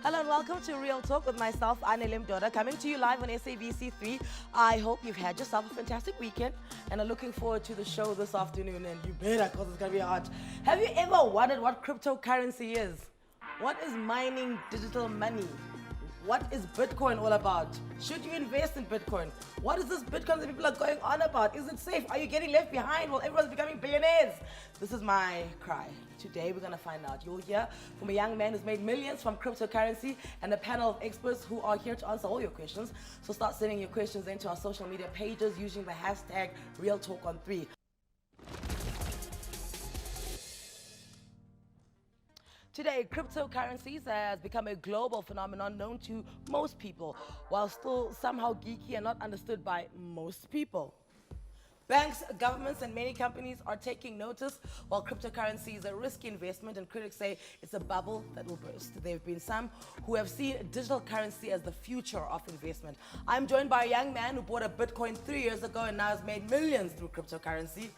Hello and welcome to Real Talk with myself, Anele Mdoda, coming to you live on SABC3. I hope you've had yourself a fantastic weekend and are looking forward to the show this afternoon, and you better, because it's going to be hot. Have you ever wondered what cryptocurrency is? What is mining digital money? What is Bitcoin all about? Should you invest in Bitcoin? What is this Bitcoin that people are going on about? Is it safe? Are you getting left behind while everyone's becoming billionaires? This is my cry. Today we're going to find out. You'll hear from a young man who's made millions from cryptocurrency and a panel of experts who are here to answer all your questions. So start sending your questions into our social media pages using the hashtag RealTalkOn3. Today, cryptocurrencies has become a global phenomenon known to most people, while still somehow geeky and not understood by most people. Banks, governments, and many companies are taking notice, while cryptocurrency is a risky investment, and critics say it's a bubble that will burst. There have been some who have seen digital currency as the future of investment. I'm joined by a young man who bought a Bitcoin 3 years ago and now has made millions through cryptocurrency.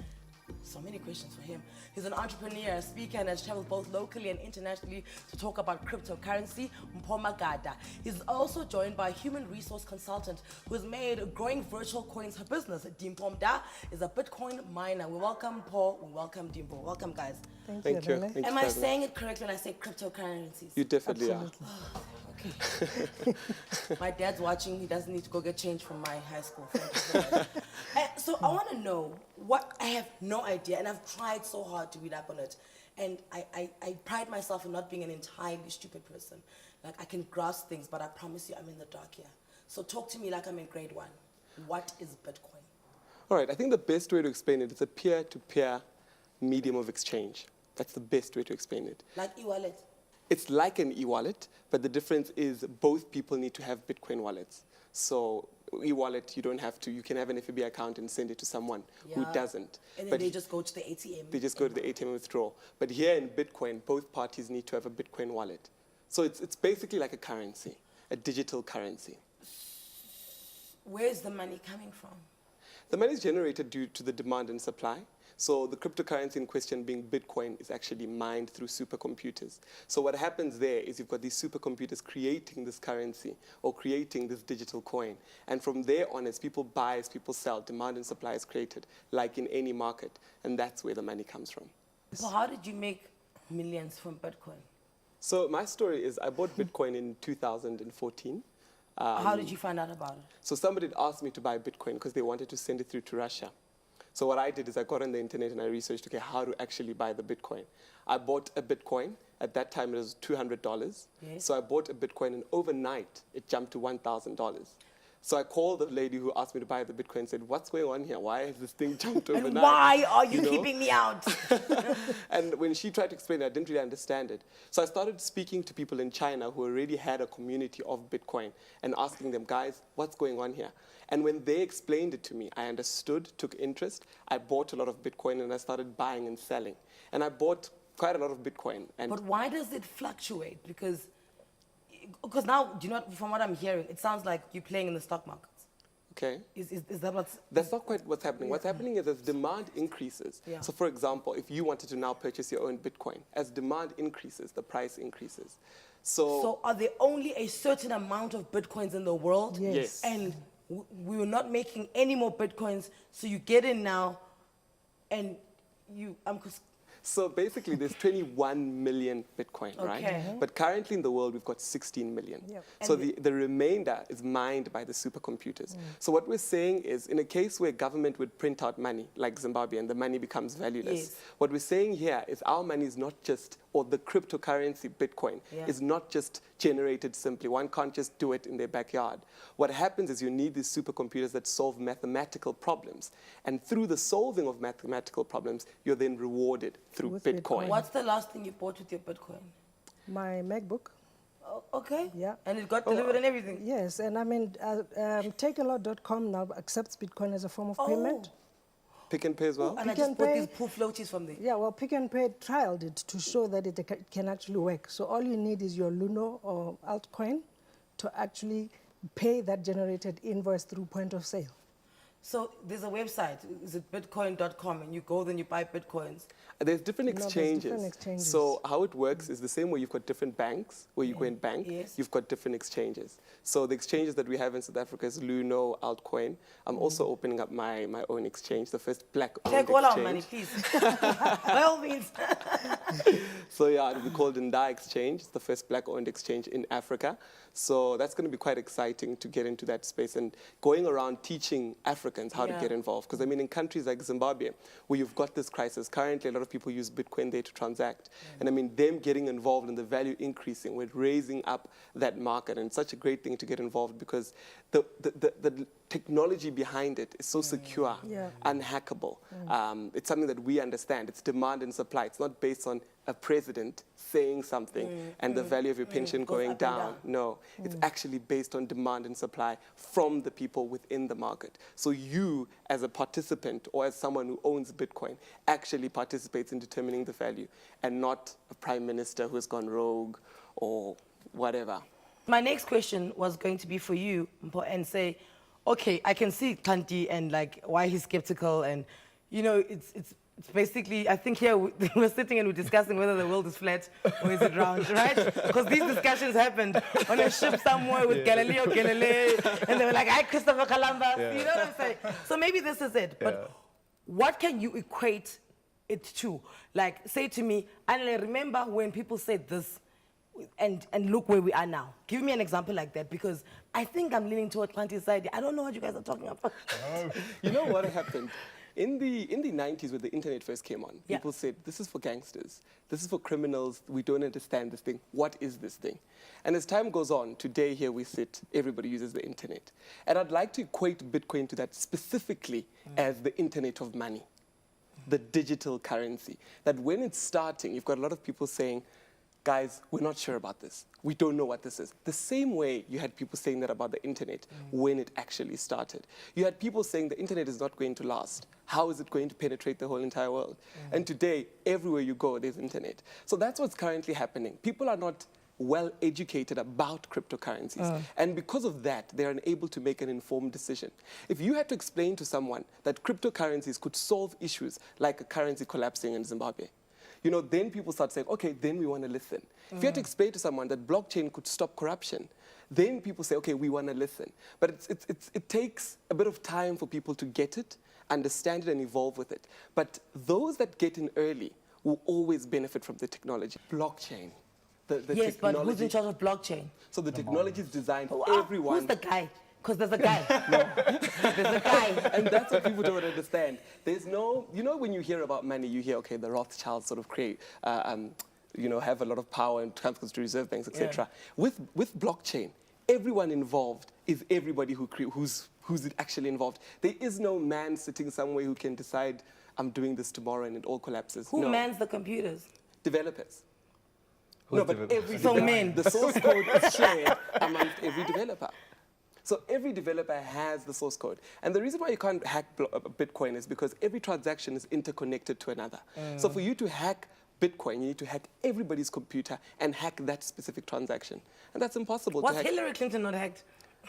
So many questions for him. He's an entrepreneur, a speaker, and has traveled both locally and internationally to talk about cryptocurrency. Mpho Dagada. He's also joined by a human resource consultant who has made growing virtual coins her business. Mpho Dagada is a Bitcoin miner. We welcome Mpho, we welcome Mpho. Welcome, guys. Thank you. Am I saying it correctly when I say cryptocurrencies? You definitely are. Okay. My dad's watching. He doesn't need to go get change from my high school. So I want to know what I have no idea, and I've tried so hard to read up on it. And I pride myself in not being an entirely stupid person. Like, I can grasp things, but I promise you I'm in the dark here. So talk to me like I'm in grade 1. What is Bitcoin? All right, I think the best way to explain it is a peer-to-peer medium of exchange. That's the best way to explain it. Like e-wallet? It's like an e-wallet, but the difference is both people need to have Bitcoin wallets. So e-wallet, you don't have to. You can have an FAB account and send it to someone who doesn't. And then they just go to the ATM. They just go to the ATM and withdraw. But here in Bitcoin, both parties need to have a Bitcoin wallet. So it's basically like a currency, a digital currency. Where's the money coming from? The money is generated due to the demand and supply. So the cryptocurrency in question, being Bitcoin, is actually mined through supercomputers. So what happens there is you've got these supercomputers creating this currency or creating this digital coin. And from there on, as people buy, as people sell, demand and supply is created, like in any market. And that's where the money comes from. So how did you make millions from Bitcoin? So my story is I bought Bitcoin in 2014. How did you find out about it? So somebody had asked me to buy Bitcoin because they wanted to send it through to Russia. So what I did is I got on the internet and I researched, okay, how to actually buy the Bitcoin. I bought a Bitcoin. At that time, it was $200. Yes. So I bought a Bitcoin, and overnight, it jumped to $1,000. So I called the lady who asked me to buy the Bitcoin and said, what's going on here? Why has this thing jumped overnight? And why are you keeping me out? And when she tried to explain it, I didn't really understand it. So I started speaking to people in China who already had a community of Bitcoin and asking them, guys, what's going on here? And when they explained it to me, I understood, took interest. I bought a lot of Bitcoin and I started buying and selling. And I bought quite a lot of Bitcoin. But why does it fluctuate? Because now, do you know, from what I'm hearing, it sounds like you're playing in the stock markets. Okay. Is that what's... That's not quite what's happening. What's happening is as demand increases. Yeah. So for example, if you wanted to now purchase your own Bitcoin, as demand increases, the price increases. So are there only a certain amount of Bitcoins in the world? Yes. And we were not making any more Bitcoins, so you get in now, and you... So basically, there's 21 million Bitcoin, Okay. right? But currently in the world, we've got 16 million. Yep. So the remainder is mined by the supercomputers. So what we're saying is, in a case where government would print out money, like Zimbabwe, and the money becomes valueless, Yes. what we're saying here is our money is not just, or the cryptocurrency Bitcoin is not just generated simply. One can't just do it in their backyard. What happens is you need these supercomputers that solve mathematical problems. And through the solving of mathematical problems, you're then rewarded through With Bitcoin. What's the last thing you bought with your Bitcoin? My MacBook. Oh, okay. Yeah. And it got delivered and everything? Yes, and I mean, takealot.com now accepts Bitcoin as a form of payment. Pick and Pay as well? And I Pick just and bought Pay. these poo floaties from there. Yeah, well, Pick and Pay trialed it to show that it can actually work. So all you need is your Luno or altcoin to actually pay that generated invoice through point of sale. So there's a website, is it bitcoin.com, and you go, then you buy bitcoins? There's different No, there's exchanges. different exchanges. So how it works is the same way you've got different banks where you go and bank, Yes. you've got different exchanges. So the exchanges that we have in South Africa is Luno, Altcoin. I'm also opening up my own exchange, the first black-owned Take all our exchange. money, please. By all means. So yeah, it'll be called Nda Exchange. It's the first black-owned exchange in Africa. So that's going to be quite exciting to get into that space and going around teaching Africans how to get involved. Because I mean, in countries like Zimbabwe, where you've got this crisis, currently a lot of people use Bitcoin there to transact. And I mean, them getting involved and the value increasing, we're raising up that market. And it's such a great thing to get involved because the technology behind it is so secure, unhackable. It's something that we understand. It's demand and supply. It's not based on a president saying something and the value of your pension going down. No, it's actually based on demand and supply from the people within the market. So you, as a participant or as someone who owns Bitcoin, actually participates in determining the value and not a prime minister who has gone rogue or whatever. My next question was going to be for you, Mpho, and say, okay, I can see Kanti and like why he's skeptical, and you know, it's basically, I think here we're sitting and we're discussing whether the world is flat or is it round, right? Because these discussions happened on a ship somewhere with Galileo Galilei, and they were like, "I Christopher Columbus," you know what I'm saying? So maybe this is it. But what can you equate it to? Like, say to me, Anele, remember when people said this? And look where we are now. Give me an example like that, because I think I'm leaning toward Kanti's side. I don't know what you guys are talking about. You know what happened? In the 90s, when the internet first came on, people said, this is for gangsters. This is for criminals. We don't understand this thing. What is this thing? And as time goes on, today here we sit, everybody uses the internet. And I'd like to equate Bitcoin to that specifically as the internet of money, the digital currency. That when it's starting, you've got a lot of people saying, guys, we're not sure about this. We don't know what this is. The same way you had people saying that about the internet when it actually started. You had people saying the internet is not going to last. How is it going to penetrate the whole entire world? And today, everywhere you go, there's internet. So that's what's currently happening. People are not well educated about cryptocurrencies. And because of that, they're unable to make an informed decision. If you had to explain to someone that cryptocurrencies could solve issues like a currency collapsing in Zimbabwe, you know, then people start saying, okay, then we want to listen. If you had to explain to someone that blockchain could stop corruption, then people say, okay, we want to listen. But it takes a bit of time for people to get it, understand it, and evolve with it. But those that get in early will always benefit from the technology. Blockchain. The Yes, but technology. who's in charge of blockchain? So the technology is designed for Oh, everyone. who's the guy? Because there's a guy. There's a guy. And that's what people don't understand. There's no, you know, when you hear about money, you hear, okay, the Rothschilds sort of create, you know, have a lot of power and comes to reserve banks, etc. With blockchain, everyone involved is everybody who's actually involved. There is no man sitting somewhere who can decide, I'm doing this tomorrow and it all collapses. Who mans the computers? Developers. Who's No, but every So developer, men. the source code is shared amongst every developer. So every developer has the source code. And the reason why you can't hack Bitcoin is because every transaction is interconnected to another. So for you to hack Bitcoin, you need to hack everybody's computer and hack that specific transaction. And that's impossible to Was hack. Hillary Clinton not hacked?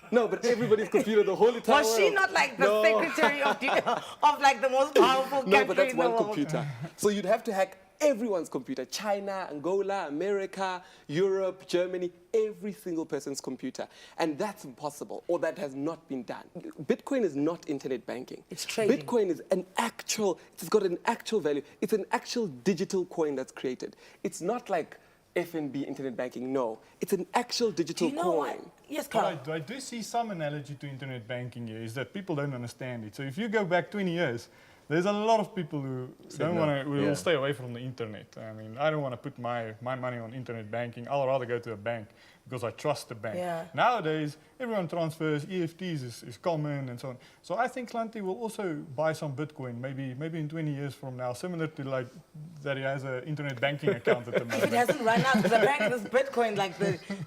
No, but everybody's computer, the whole entire Was she world. not like the secretary of like the most powerful country No, but that's in the one world? computer. So you'd have to hack everyone's computer. China, Angola, America, Europe, Germany, every single person's computer. And that's impossible, or that has not been done. Bitcoin is not internet banking. It's trading. Bitcoin is it's got an actual value. It's an actual digital coin that's created. It's not like FNB internet banking, no. It's an actual digital Do you know coin. what? Yes, Carl. But I do see some analogy to internet banking here, is that people don't understand it. So if you go back 20 years, there's a lot of people who will stay away from the internet. I mean, I don't want to put my money on internet banking. I'll rather go to a bank because I trust the bank. Yeah. Nowadays, everyone transfers, EFTs is common and so on. So I think Klanti will also buy some Bitcoin, maybe in 20 years from now, similar to like that he has an internet banking account at the moment. If it hasn't run out, because apparently this Bitcoin, like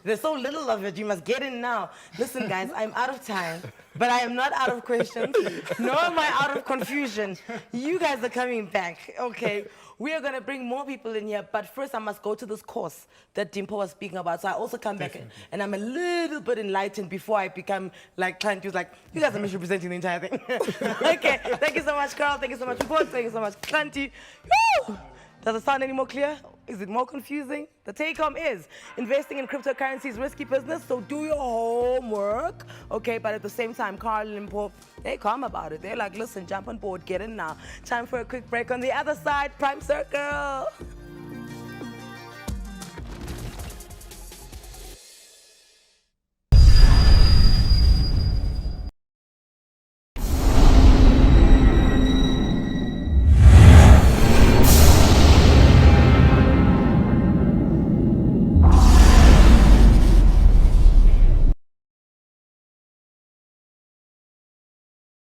there's so little of it, you must get in now. Listen, guys, I'm out of time, but I am not out of questions, nor am I out of confusion. You guys are coming back, okay? We are going to bring more people in here, but first I must go to this course that Mpho was speaking about. So I also come back and I'm a little bit enlightened before I become like trying to like, you guys are misrepresenting the entire thing. Okay, thank you so much, Carl. Thank you so much, Mpho. Thank you so much, Klanti. Woo! Does it sound any more clear? Is it more confusing? The take-home is investing in cryptocurrency is risky business, so do your homework, okay? But at the same time, Carl and Mpho, they're calm about it. They're like, listen, jump on board, get in now. Time for a quick break. On the other side, Prime Circle.